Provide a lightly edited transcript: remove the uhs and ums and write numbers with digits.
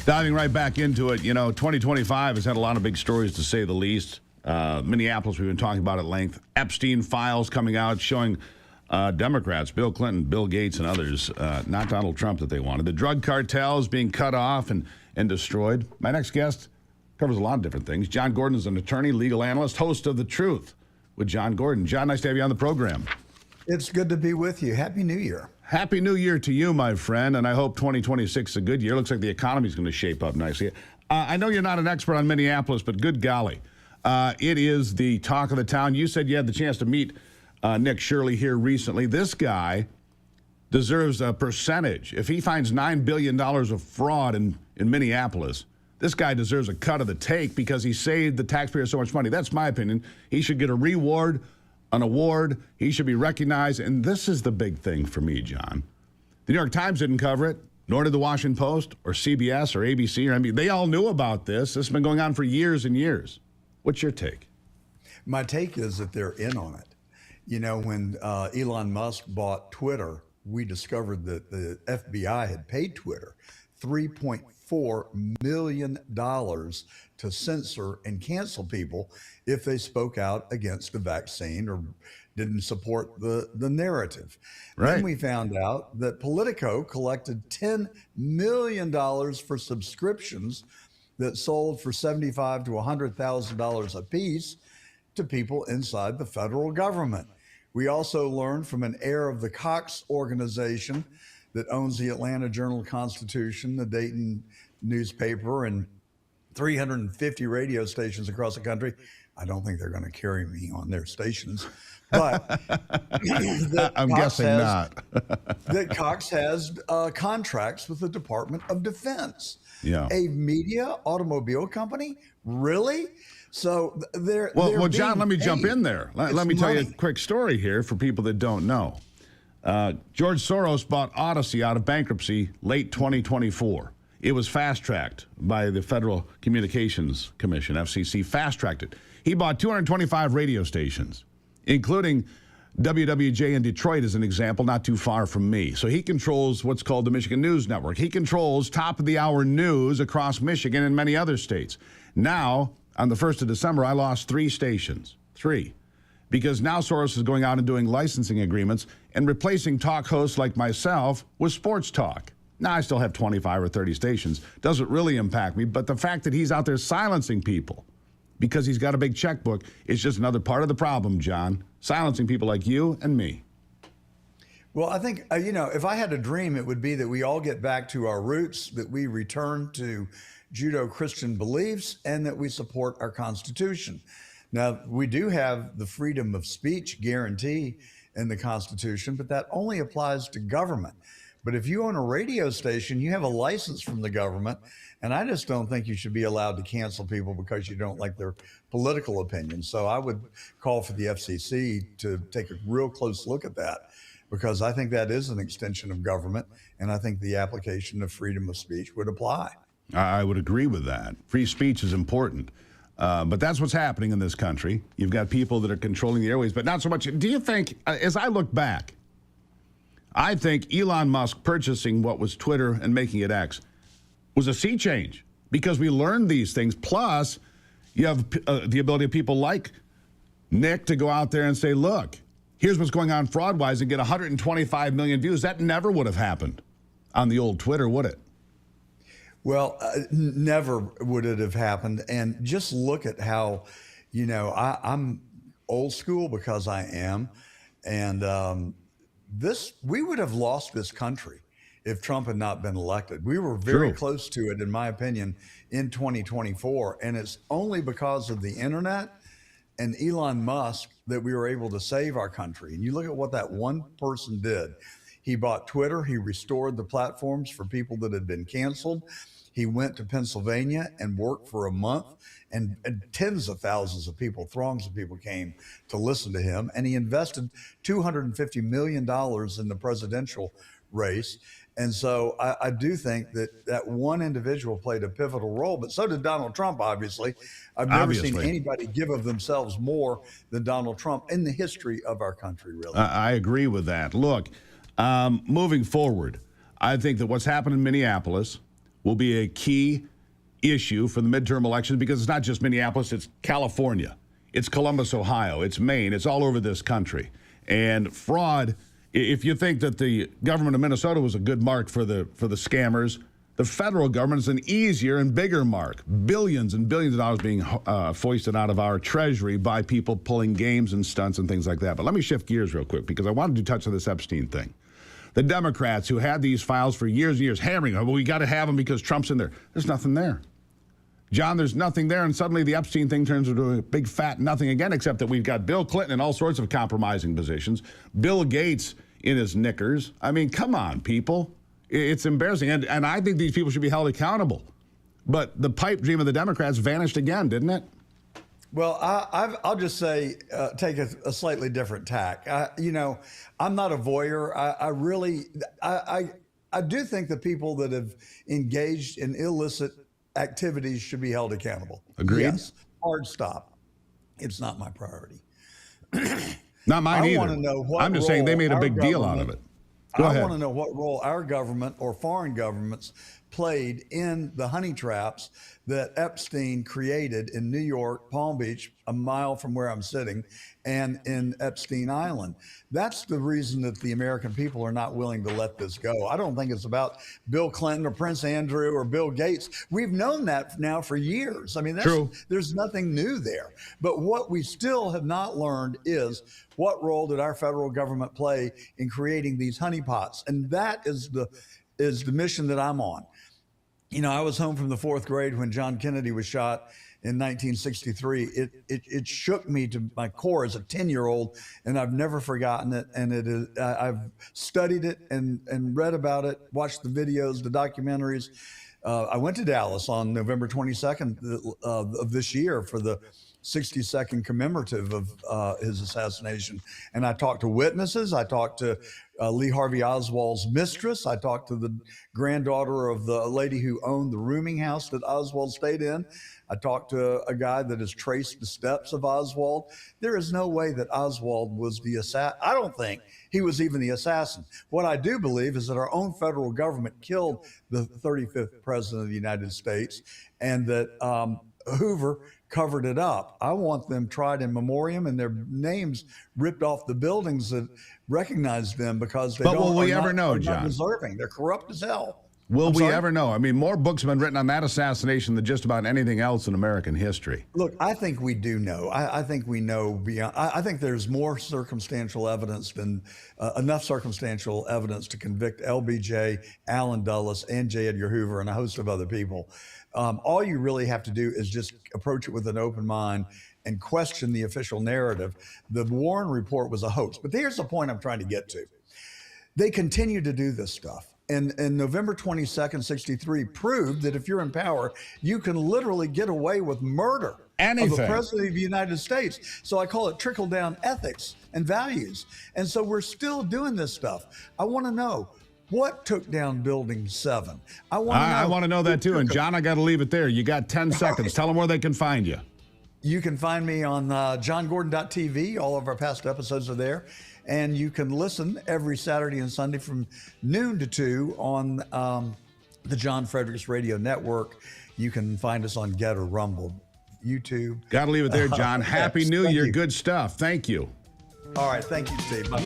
Diving right back into it, 2025 has had a lot of big stories, to say the least. Minneapolis, we've been talking about at length. Epstein files coming out showing Democrats, Bill Clinton, Bill Gates, and others, not Donald Trump that they wanted. The drug cartels being cut off and destroyed. My next guest covers a lot of different things. John Gordon is an attorney, legal analyst, host of The Truth with John Gordon. John, nice to have you on the program. It's good to be with you. Happy New Year. Happy New Year to you, my friend, and I hope 2026 is a good year. Looks like the economy's going to shape up nicely. I know you're not an expert on Minneapolis, but good golly. It is the talk of the town. You said you had the chance to meet Nick Shirley here recently. This guy deserves a percentage. If he finds $9 billion of fraud in Minneapolis, this guy deserves a cut of the take because he saved the taxpayers so much money. That's my opinion. He should get a reward, an award. He should be recognized. And this is the big thing for me, John. The New York Times didn't cover it, nor did the Washington Post or CBS or ABC or NBC. They all knew about this. This has been going on for years and years. What's your take? My take is that they're in on it. When Elon Musk bought Twitter, we discovered that the FBI had paid Twitter $3.4 million to censor and cancel people if they spoke out against the vaccine or didn't support the narrative. Right. Then we found out that Politico collected $10 million for subscriptions that sold for $75,000 to $100,000 a piece to people inside the federal government. We also learned from an heir of the Cox organization that owns the Atlanta Journal-Constitution, the Dayton newspaper, and 350 radio stations across the country. I don't think they're going to carry me on their stations, but I'm guessing not. that Cox has contracts with the Department of Defense. Yeah. A media automobile company? Really? So they're well, John, let me jump in there. Let me tell you a money. quick story here for people that don't know. George Soros bought Odyssey out of bankruptcy late 2024. It was fast-tracked by the Federal Communications Commission, FCC, fast-tracked it. He bought 225 radio stations, including WWJ in Detroit as an example, not too far from me. So he controls what's called the Michigan News Network. He controls top-of-the-hour news across Michigan and many other states. Now, on the 1st of December, I lost 3 stations. 3. Because now Soros is going out and doing licensing agreements and replacing talk hosts like myself with sports talk. Now, I still have 25 or 30 stations. Doesn't really impact me, but the fact that he's out there silencing people because he's got a big checkbook is just another part of the problem, John. Silencing people like you and me. Well, I think, if I had a dream, it would be that we all get back to our roots, that we return to Judeo-Christian beliefs, and that we support our Constitution. Now, we do have the freedom of speech guarantee in the Constitution, but that only applies to government. But if you own a radio station, you have a license from the government, and I just don't think you should be allowed to cancel people because you don't like their political opinions. So I would call for the FCC to take a real close look at that, because I think that is an extension of government, and I think the application of freedom of speech would apply. I would agree with that. Free speech is important. But that's what's happening in this country. You've got people that are controlling the airways, but not so much. Do you think, as I look back, I think Elon Musk purchasing what was Twitter and making it X was a sea change, because we learned these things. Plus, you have the ability of people like Nick to go out there and say, look, here's what's going on fraud-wise, and get 125 million views. That never would have happened on the old Twitter, would it? Well, never would it have happened. And just look at how, I'm old school because I am. And we would have lost this country if Trump had not been elected. We were very close to it, in my opinion, in 2024. And it's only because of the internet and Elon Musk that we were able to save our country. And you look at what that one person did. He bought Twitter. He restored the platforms for people that had been canceled. He went to Pennsylvania and worked for a month, and tens of thousands of people, throngs of people came to listen to him. And he invested $250 million in the presidential race. And so I do think that one individual played a pivotal role, but so did Donald Trump, obviously. I've never seen anybody give of themselves more than Donald Trump in the history of our country, really. I agree with that. Look, moving forward, I think that what's happened in Minneapolis, will be a key issue for the midterm elections because it's not just Minneapolis, it's California, it's Columbus, Ohio, it's Maine, it's all over this country. And fraud, if you think that the government of Minnesota was a good mark for the scammers, the federal government is an easier and bigger mark. Billions and billions of dollars being foisted out of our treasury by people pulling games and stunts and things like that. But let me shift gears real quick because I wanted to touch on this Epstein thing. The Democrats who had these files for years and years hammering, well, we got to have them because Trump's in there. There's nothing there. John, there's nothing there, and suddenly the Epstein thing turns into a big fat nothing again, except that we've got Bill Clinton in all sorts of compromising positions, Bill Gates in his knickers. I mean, come on, people. It's embarrassing, and I think these people should be held accountable. But the pipe dream of the Democrats vanished again, didn't it? Well, I'll just say, take a slightly different tack. I'm not a voyeur. I do think the people that have engaged in illicit activities should be held accountable. Agreed. Yes, hard stop. It's not my priority. Not mine either. I want to know what I'm just saying they made a big deal out of it. Go ahead. I want to know what role our government or foreign governments played in the honey traps that Epstein created in New York, Palm Beach, a mile from where I'm sitting, and in Epstein Island. That's the reason that the American people are not willing to let this go. I don't think it's about Bill Clinton or Prince Andrew or Bill Gates. We've known that now for years. I mean, there's nothing new there. But what we still have not learned is what role did our federal government play in creating these honeypots? And that is the mission that I'm on. I was home from the fourth grade when John Kennedy was shot in 1963. It shook me to my core as a 10-year-old, and I've never forgotten it. And I've studied it and read about it, watched the videos, the documentaries. I went to Dallas on November 22nd of this year for the 62nd commemorative of his assassination. And I talked to witnesses. I talked to Lee Harvey Oswald's mistress. I talked to the granddaughter of the lady who owned the rooming house that Oswald stayed in. I talked to a guy that has traced the steps of Oswald. There is no way that Oswald was the assassin. I don't think he was even the assassin. What I do believe is that our own federal government killed the 35th president of the United States, and that Hoover covered it up. I want them tried in memoriam and their names ripped off the buildings that recognize them because they will we ever know, John? Not deserving. They're corrupt as hell. Will we ever know? I mean, more books have been written on that assassination than just about anything else in American history. Look, I think we do know. I think we know beyond. I think there's more circumstantial evidence than enough circumstantial evidence to convict LBJ, Allen Dulles, and J. Edgar Hoover, and a host of other people. All you really have to do is just approach it with an open mind and question the official narrative. The Warren report was a hoax. But here's the point I'm trying to get to. They continue to do this stuff. And November 22nd, 63 proved that if you're in power, you can literally get away with murder of the president of the United States. So I call it trickle-down ethics and values. And so we're still doing this stuff. I want to know, what took down Building 7? I want to know that too. And John, I got to leave it there. You got 10 seconds. Right. Tell them where they can find you. You can find me on johngordon.tv. All of our past episodes are there. And you can listen every Saturday and Sunday from noon to 2 on the John Fredericks Radio Network. You can find us on Get or Rumble, YouTube. Got to leave it there, John. Happy New Year. Good stuff. Thank you. All right. Thank you, Steve. Bye.